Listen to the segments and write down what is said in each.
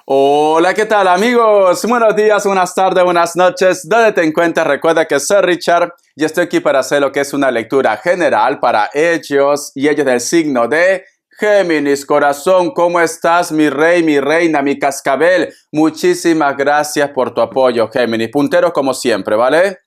Hola, ¿qué tal amigos? Buenos días, buenas tardes, buenas noches. ¿Dónde te encuentras? Recuerda que soy Richard y estoy aquí para hacer lo que es una lectura general para ellos y ellos del signo de Géminis. Corazón, ¿cómo estás, mi rey, mi reina, mi cascabel? Muchísimas gracias por tu apoyo, Géminis. Puntero como siempre, ¿vale?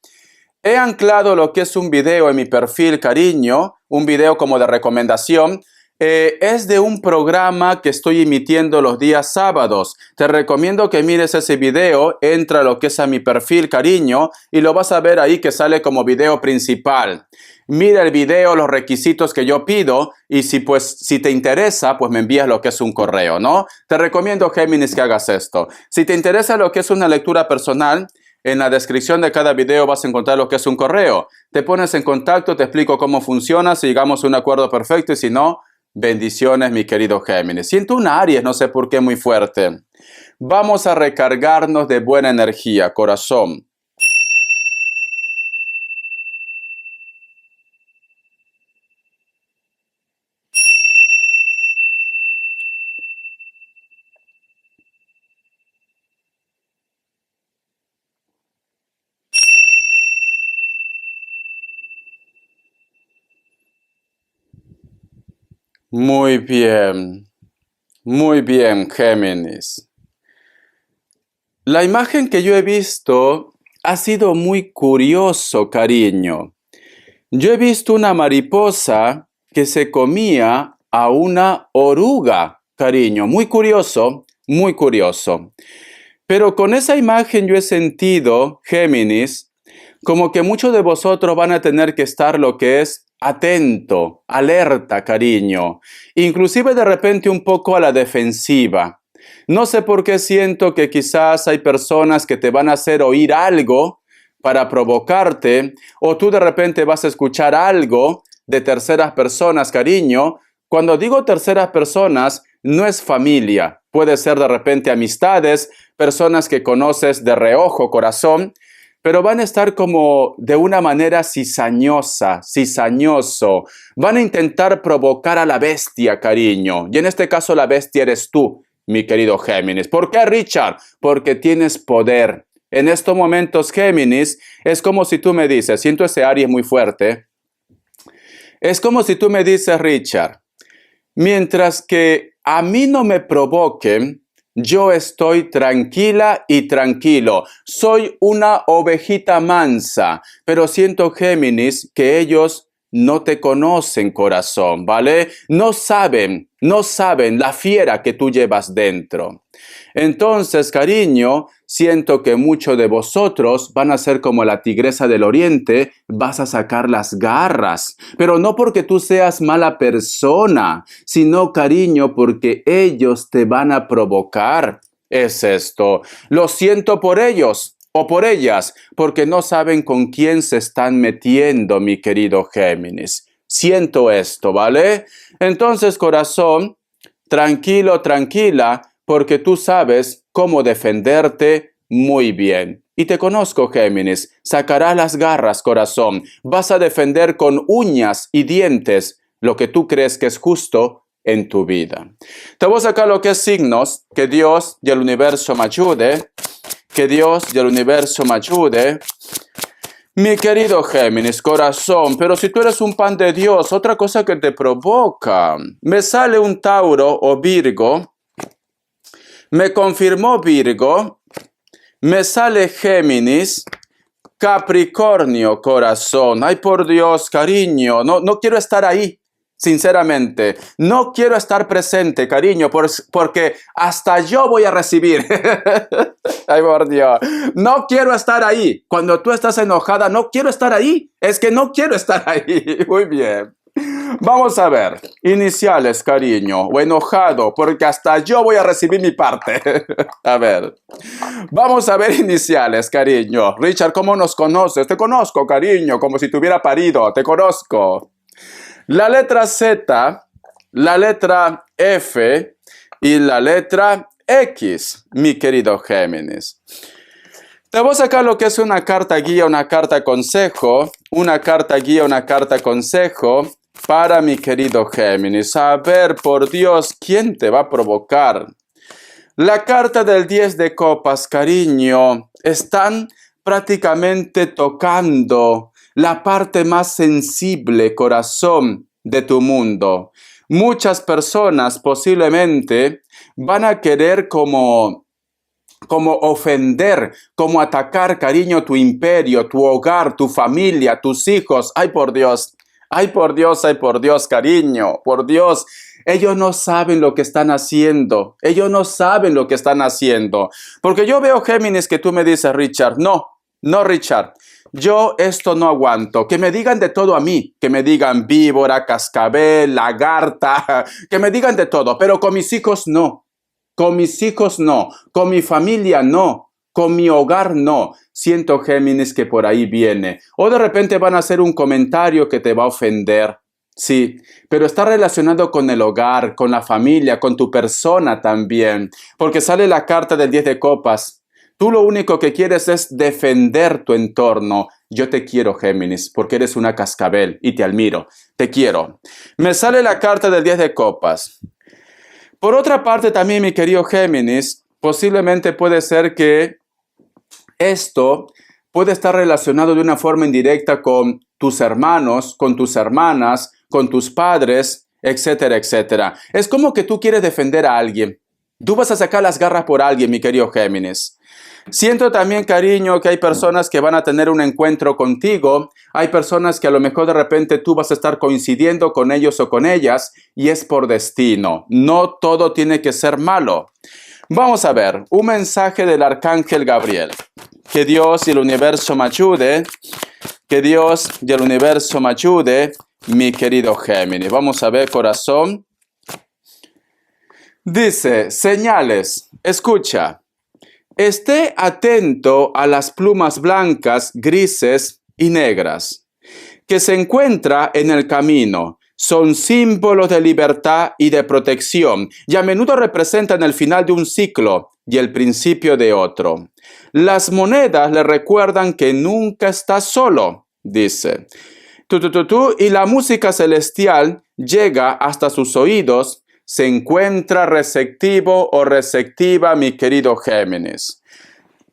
He anclado lo que es un video en mi perfil, cariño, un video como de recomendación. Es de un programa que estoy emitiendo los días sábados. Te recomiendo que mires ese video, entra lo que es a mi perfil, cariño, y lo vas a ver ahí que sale como video principal. Mira el video, los requisitos que yo pido, y si te interesa, pues me envías lo que es un correo, ¿no? Te recomiendo, Géminis, que hagas esto. Si te interesa lo que es una lectura personal, en la descripción de cada video vas a encontrar lo que es un correo. Te pones en contacto, te explico cómo funciona, si llegamos a un acuerdo perfecto y si no, bendiciones, mi querido Géminis. Siento una Aries, no sé por qué, muy fuerte. Vamos a recargarnos de buena energía, corazón. Muy bien, Géminis. La imagen que yo he visto ha sido muy curioso, cariño. Yo he visto una mariposa que se comía a una oruga, cariño. Muy curioso, muy curioso. Pero con esa imagen yo he sentido, Géminis, como que muchos de vosotros van a tener que estar lo que es atento, alerta, cariño. Inclusive de repente un poco a la defensiva. No sé por qué siento que quizás hay personas que te van a hacer oír algo para provocarte, o tú de repente vas a escuchar algo de terceras personas, cariño. Cuando digo terceras personas, no es familia, puede ser de repente amistades, personas que conoces de reojo, corazón, pero van a estar como de una manera cizañosa, cizañoso. Van a intentar provocar a la bestia, cariño. Y en este caso la bestia eres tú, mi querido Géminis. ¿Por qué, Richard? Porque tienes poder. En estos momentos, Géminis, es como si tú me dices, siento ese Aries muy fuerte, es como si tú me dices, Richard, mientras que a mí no me provoquen, yo estoy tranquila y tranquilo. Soy una ovejita mansa, pero siento, Géminis, que ellos no te conocen, corazón, ¿vale? No saben la fiera que tú llevas dentro. Entonces, cariño, siento que muchos de vosotros van a ser como la tigresa del oriente, vas a sacar las garras, pero no porque tú seas mala persona, sino, cariño, porque ellos te van a provocar. Es esto. Lo siento por ellos o por ellas, porque no saben con quién se están metiendo, mi querido Géminis. Siento esto, ¿vale? Entonces, corazón, tranquilo, tranquila, porque tú sabes cómo defenderte muy bien. Y te conozco, Géminis, sacarás las garras, corazón, vas a defender con uñas y dientes lo que tú crees que es justo en tu vida. Te voy a sacar lo que es signos, que Dios y el universo me ayude, que Dios y el universo me ayude. Mi querido Géminis, corazón, pero si tú eres un pan de Dios, otra cosa que te provoca. Me sale un Tauro o Virgo, me confirmó Virgo, me sale Géminis, Capricornio, corazón. Ay, por Dios, cariño, no quiero estar ahí, sinceramente. No quiero estar presente, cariño, porque hasta yo voy a recibir. Ay, por Dios. No quiero estar ahí. Cuando tú estás enojada, no quiero estar ahí. Es que no quiero estar ahí. Muy bien. Vamos a ver, iniciales, cariño, o enojado, porque hasta yo voy a recibir mi parte. A ver, vamos a ver iniciales, cariño. Richard, ¿cómo nos conoces? Te conozco, cariño, como si te hubiera parido, te conozco. La letra Z, la letra F y la letra X, mi querido Géminis. Te voy a sacar lo que es una carta guía, una carta consejo, una carta guía, una carta consejo para mi querido Géminis. A ver, por Dios, ¿quién te va a provocar? La carta del 10 de copas, cariño, están prácticamente tocando la parte más sensible, corazón, de tu mundo. Muchas personas posiblemente van a querer como ofender, como atacar, cariño, tu imperio, tu hogar, tu familia, tus hijos. Ay, por Dios, ay, por Dios, ay, por Dios, cariño, por Dios. Ellos no saben lo que están haciendo. Ellos no saben lo que están haciendo. Porque yo veo, Géminis, que tú me dices, Richard, no, Richard. Yo esto no aguanto. Que me digan de todo a mí. Que me digan víbora, cascabel, lagarta. Que me digan de todo. Pero con mis hijos no. Con mis hijos no. Con mi familia no. Con mi hogar no. Siento, Géminis, que por ahí viene. O de repente van a hacer un comentario que te va a ofender. Sí, pero está relacionado con el hogar, con la familia, con tu persona también. Porque sale la carta del 10 de copas. Tú lo único que quieres es defender tu entorno. Yo te quiero, Géminis, porque eres una cascabel y te admiro. Te quiero. Me sale la carta del 10 de copas. Por otra parte también, mi querido Géminis, posiblemente puede ser que esto puede estar relacionado de una forma indirecta con tus hermanos, con tus hermanas, con tus padres, etcétera, etcétera. Es como que tú quieres defender a alguien. Tú vas a sacar las garras por alguien, mi querido Géminis. Siento también, cariño, que hay personas que van a tener un encuentro contigo. Hay personas que a lo mejor de repente tú vas a estar coincidiendo con ellos o con ellas y es por destino. No todo tiene que ser malo. Vamos a ver un mensaje del Arcángel Gabriel. Que Dios y el universo me ayude. Que Dios y el universo me ayude, mi querido Géminis. Vamos a ver, corazón. Dice, señales. Escucha. Esté atento a las plumas blancas, grises y negras que se encuentra en el camino. Son símbolos de libertad y de protección y a menudo representan el final de un ciclo y el principio de otro. Las monedas le recuerdan que nunca está solo, dice. Y la música celestial llega hasta sus oídos. Se encuentra receptivo o receptiva, mi querido Géminis.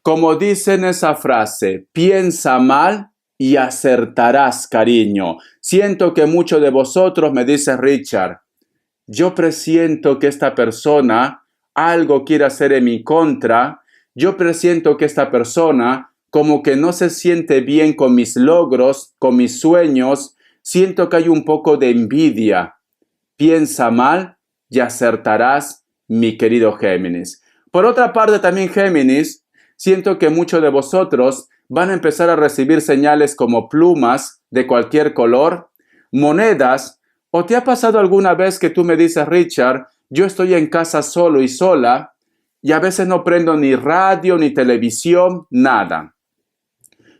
Como dice en esa frase, piensa mal y acertarás, cariño. Siento que muchos de vosotros me dice Richard, yo presiento que esta persona algo quiere hacer en mi contra. Yo presiento que esta persona como que no se siente bien con mis logros, con mis sueños. Siento que hay un poco de envidia. Piensa mal y acertarás, mi querido Géminis. Por otra parte también, Géminis, siento que muchos de vosotros van a empezar a recibir señales como plumas de cualquier color, monedas, o te ha pasado alguna vez que tú me dices, Richard, yo estoy en casa solo y sola y a veces no prendo ni radio, ni televisión, nada.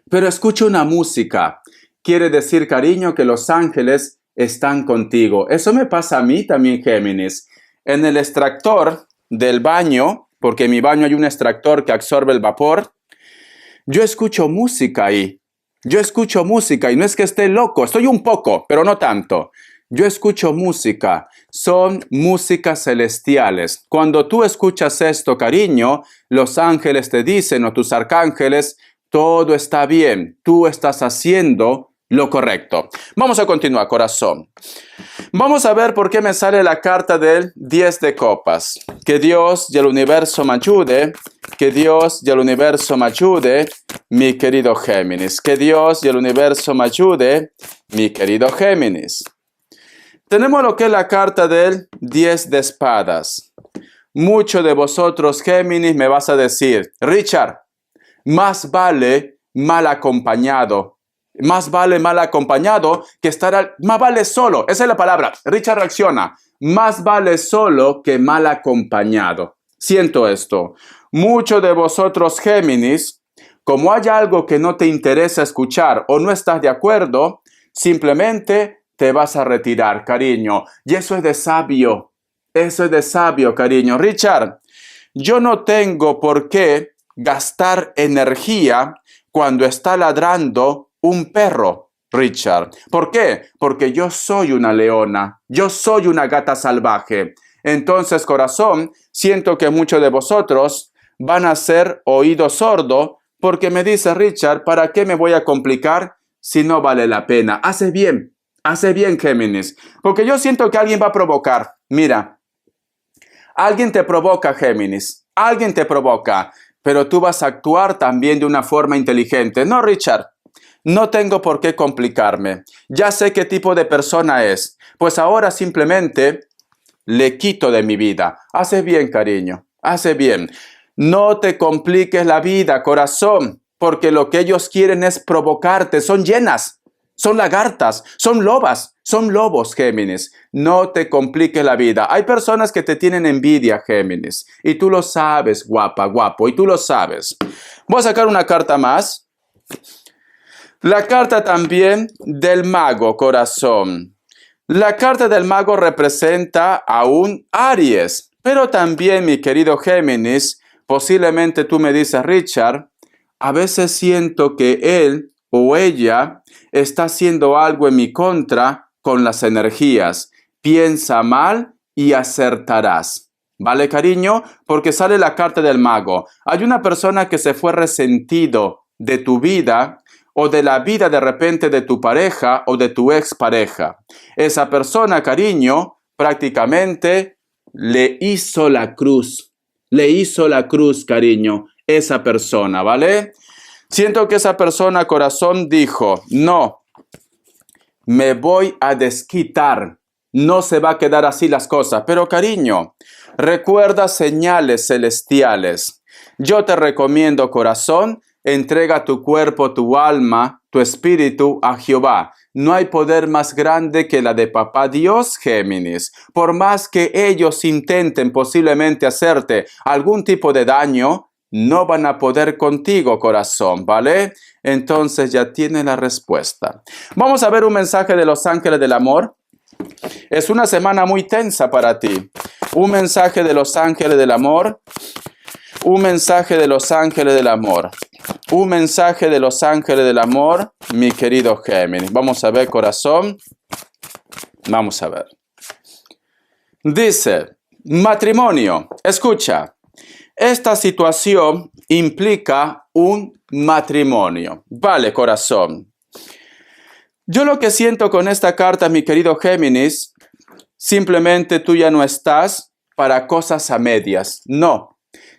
Pero escucho una música. Quiere decir, cariño, que los ángeles están contigo. Eso me pasa a mí también, Géminis. En el extractor del baño, porque en mi baño hay un extractor que absorbe el vapor, yo escucho música ahí. Yo escucho música y no es que esté loco, estoy un poco, pero no tanto. Yo escucho música, son músicas celestiales. Cuando tú escuchas esto, cariño, los ángeles te dicen, o tus arcángeles, todo está bien, tú estás haciendo lo correcto. Vamos a continuar, corazón. Vamos a ver por qué me sale la carta del 10 de copas. Que Dios y el universo me ayude. Que Dios y el universo me ayude, mi querido Géminis. Que Dios y el universo me ayude, mi querido Géminis. Tenemos lo que es la carta del 10 de espadas. Muchos de vosotros, Géminis, me vas a decir, Richard, más vale mal acompañado. Más vale mal acompañado que estar... Más vale solo. Esa es la palabra. Richard reacciona. Más vale solo que mal acompañado. Siento esto. Muchos de vosotros, Géminis, como hay algo que no te interesa escuchar o no estás de acuerdo, simplemente te vas a retirar, cariño. Y eso es de sabio. Eso es de sabio, cariño. Richard, yo no tengo por qué gastar energía cuando está ladrando un perro, Richard. ¿Por qué? Porque yo soy una leona. Yo soy una gata salvaje. Entonces, corazón, siento que muchos de vosotros van a ser oído sordo porque me dice Richard, ¿para qué me voy a complicar si no vale la pena? Hace bien, Géminis, porque yo siento que alguien va a provocar. Mira, alguien te provoca, Géminis, alguien te provoca, pero tú vas a actuar también de una forma inteligente. No, Richard, no tengo por qué complicarme. Ya sé qué tipo de persona es. Pues ahora simplemente le quito de mi vida. Hace bien, cariño, hace bien. No te compliques la vida, corazón, porque lo que ellos quieren es provocarte. Son llenas, son lagartas, son lobos, Géminis. No te compliques la vida. Hay personas que te tienen envidia, Géminis, y tú lo sabes, guapa, guapo, y tú lo sabes. Voy a sacar una carta más. La carta también del mago, corazón. La carta del mago representa a un Aries, pero también, mi querido Géminis, posiblemente tú me dices, Richard, a veces siento que él o ella está haciendo algo en mi contra con las energías. Piensa mal y acertarás. ¿Vale, cariño? Porque sale la carta del mago. Hay una persona que se fue resentido de tu vida o de la vida de repente de tu pareja o de tu expareja. Esa persona, cariño, prácticamente le hizo la cruz. Le hizo la cruz, cariño, esa persona, ¿vale? Siento que esa persona, corazón, dijo, no, me voy a desquitar. No se va a quedar así las cosas. Pero, cariño, recuerda señales celestiales. Yo te recomiendo, corazón, entrega tu cuerpo, tu alma, tu espíritu a Jehová. No hay poder más grande que la de Papá Dios, Géminis. Por más que ellos intenten posiblemente hacerte algún tipo de daño, no van a poder contigo, corazón, ¿vale? Entonces ya tienes la respuesta. Vamos a ver un mensaje de los ángeles del amor. Es una semana muy tensa para ti. Un mensaje de los ángeles del amor. Un mensaje de los ángeles del amor. Un mensaje de los ángeles del amor, mi querido Géminis. Vamos a ver, corazón. Vamos a ver. Dice, matrimonio. Escucha, esta situación implica un matrimonio. Vale, corazón. Yo lo que siento con esta carta, mi querido Géminis, simplemente tú ya no estás para cosas a medias. No.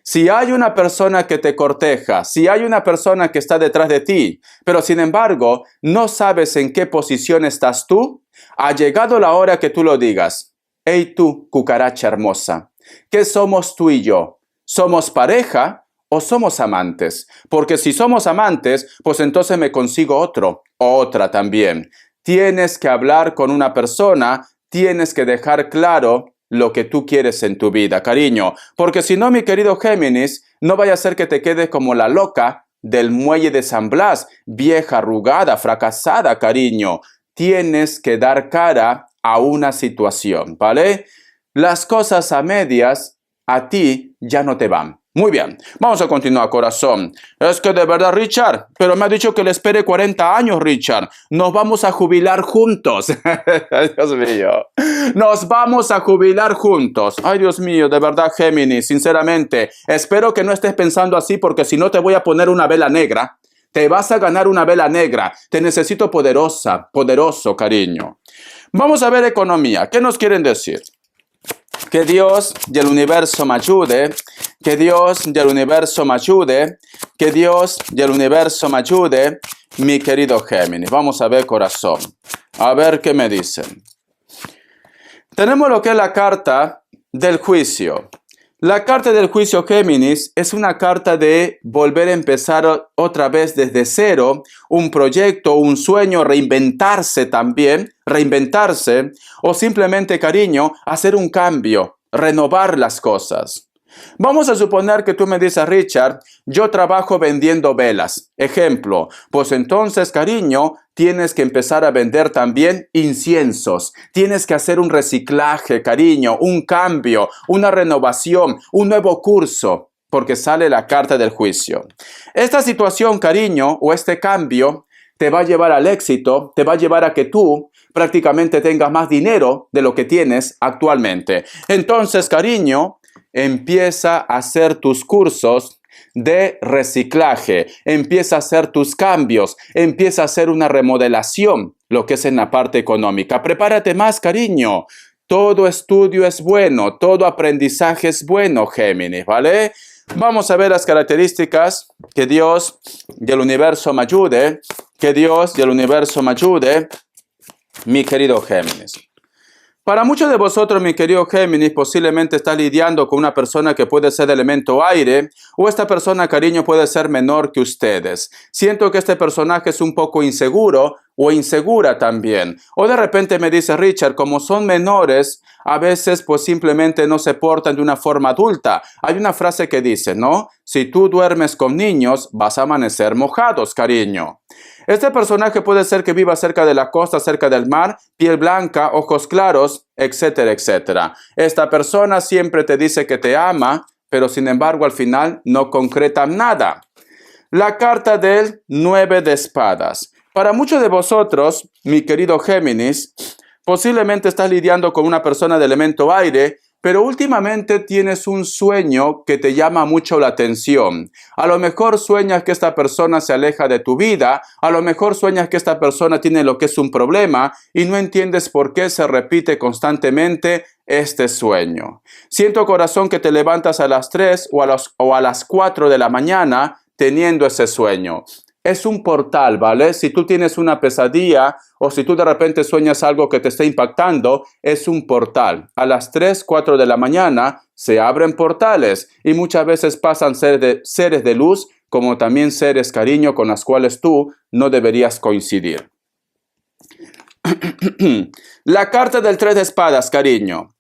Si hay una persona que te corteja, si hay una persona que está detrás de ti, pero sin embargo no sabes en qué posición estás tú, ha llegado la hora que tú lo digas. Hey tú, cucaracha hermosa, ¿qué somos tú y yo? ¿Somos pareja o somos amantes? Porque si somos amantes, pues entonces me consigo otro o otra también. Tienes que hablar con una persona, tienes que dejar claro lo que tú quieres en tu vida, cariño. Porque si no, mi querido Géminis, no vaya a ser que te quedes como la loca del muelle de San Blas, vieja, arrugada, fracasada, cariño. Tienes que dar cara a una situación, ¿vale? Las cosas a medias a ti ya no te van. Muy bien, vamos a continuar, corazón. Es que de verdad, Richard, pero me ha dicho que le espere 40 años, Richard. Nos vamos a jubilar juntos. Dios mío. Nos vamos a jubilar juntos. Ay, Dios mío, de verdad, Géminis, sinceramente, espero que no estés pensando así porque si no te voy a poner una vela negra. Te vas a ganar una vela negra. Te necesito poderosa, poderoso, cariño. Vamos a ver economía. ¿Qué nos quieren decir? Que Dios del universo me ayude, que Dios del universo me ayude, que Dios del universo me ayude, mi querido Géminis. Vamos a ver, corazón, a ver qué me dicen. Tenemos lo que es la carta del juicio. La carta del juicio, Géminis, es una carta de volver a empezar otra vez desde cero, un proyecto, un sueño, reinventarse también, reinventarse, o simplemente, cariño, hacer un cambio, renovar las cosas. Vamos a suponer que tú me dices, Richard, yo trabajo vendiendo velas. Ejemplo, pues entonces, cariño, tienes que empezar a vender también inciensos. Tienes que hacer un reciclaje, cariño, un cambio, una renovación, un nuevo curso, porque sale la carta del juicio. Esta situación, cariño, o este cambio, te va a llevar al éxito, te va a llevar a que tú prácticamente tengas más dinero de lo que tienes actualmente. Entonces, cariño, empieza a hacer tus cursos de reciclaje, empieza a hacer tus cambios, empieza a hacer una remodelación, lo que es en la parte económica. Prepárate más, cariño. Todo estudio es bueno, todo aprendizaje es bueno, Géminis, ¿vale? Vamos a ver las características. Que Dios y el universo me ayude. Que Dios y el universo me ayude, mi querido Géminis. Para muchos de vosotros, mi querido Géminis, posiblemente estás lidiando con una persona que puede ser de elemento aire, o esta persona, cariño, puede ser menor que ustedes. Siento que este personaje es un poco inseguro o insegura también. O de repente me dice Richard, como son menores, a veces pues simplemente no se portan de una forma adulta. Hay una frase que dice, ¿no? Si tú duermes con niños, vas a amanecer mojados, cariño. Este personaje puede ser que viva cerca de la costa, cerca del mar, piel blanca, ojos claros, etcétera, etcétera. Esta persona siempre te dice que te ama, pero sin embargo al final no concreta nada. La carta del 9 de espadas. Para muchos de vosotros, mi querido Géminis, posiblemente estás lidiando con una persona de elemento aire, pero últimamente tienes un sueño que te llama mucho la atención. A lo mejor sueñas que esta persona se aleja de tu vida, a lo mejor sueñas que esta persona tiene lo que es un problema y no entiendes por qué se repite constantemente este sueño. Siento, corazón, que te levantas a las 3 o a las 4 de la mañana teniendo ese sueño. Es un portal, ¿vale? Si tú tienes una pesadilla o si tú de repente sueñas algo que te está impactando, es un portal. A las 3, 4 de la mañana se abren portales y muchas veces pasan seres de luz como también seres, cariño, con los cuales tú no deberías coincidir. La carta del 3 de espadas, cariño.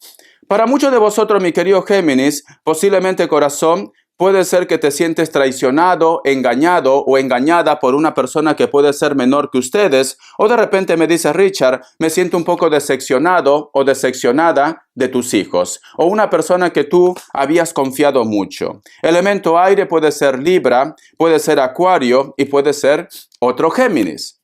Para muchos de vosotros, mi querido Géminis, posiblemente, corazón, puede ser que te sientes traicionado, engañado o engañada por una persona que puede ser menor que ustedes, o de repente me dice Richard, me siento un poco decepcionado o decepcionada de tus hijos, o una persona que tú habías confiado mucho. Elemento aire puede ser Libra, puede ser Acuario y puede ser otro Géminis.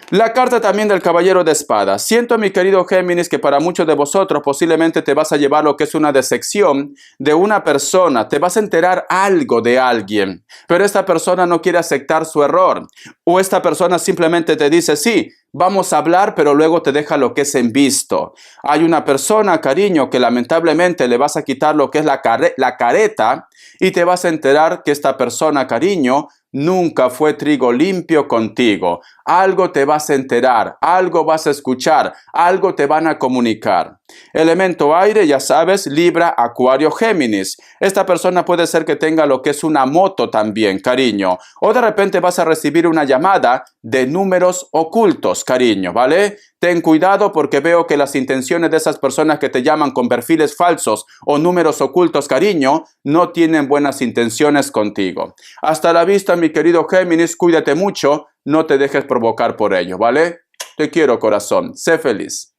La carta también del caballero de espadas. Siento, mi querido Géminis, que para muchos de vosotros posiblemente te vas a llevar lo que es una decepción de una persona. Te vas a enterar algo de alguien, pero esta persona no quiere aceptar su error. O esta persona simplemente te dice, sí, vamos a hablar, pero luego te deja lo que es en visto. Hay una persona, cariño, que lamentablemente le vas a quitar lo que es la careta y te vas a enterar que esta persona, cariño, nunca fue trigo limpio contigo. Algo te vas a enterar, algo vas a escuchar, algo te van a comunicar. Elemento aire, ya sabes, Libra, Acuario, Géminis. Esta persona puede ser que tenga lo que es una moto también, cariño. O de repente vas a recibir una llamada de números ocultos, cariño, ¿vale? Ten cuidado porque veo que las intenciones de esas personas que te llaman con perfiles falsos o números ocultos, cariño, no tienen buenas intenciones contigo. Hasta la vista, mi querido Géminis, cuídate mucho, no te dejes provocar por ello, ¿vale? Te quiero, corazón, sé feliz.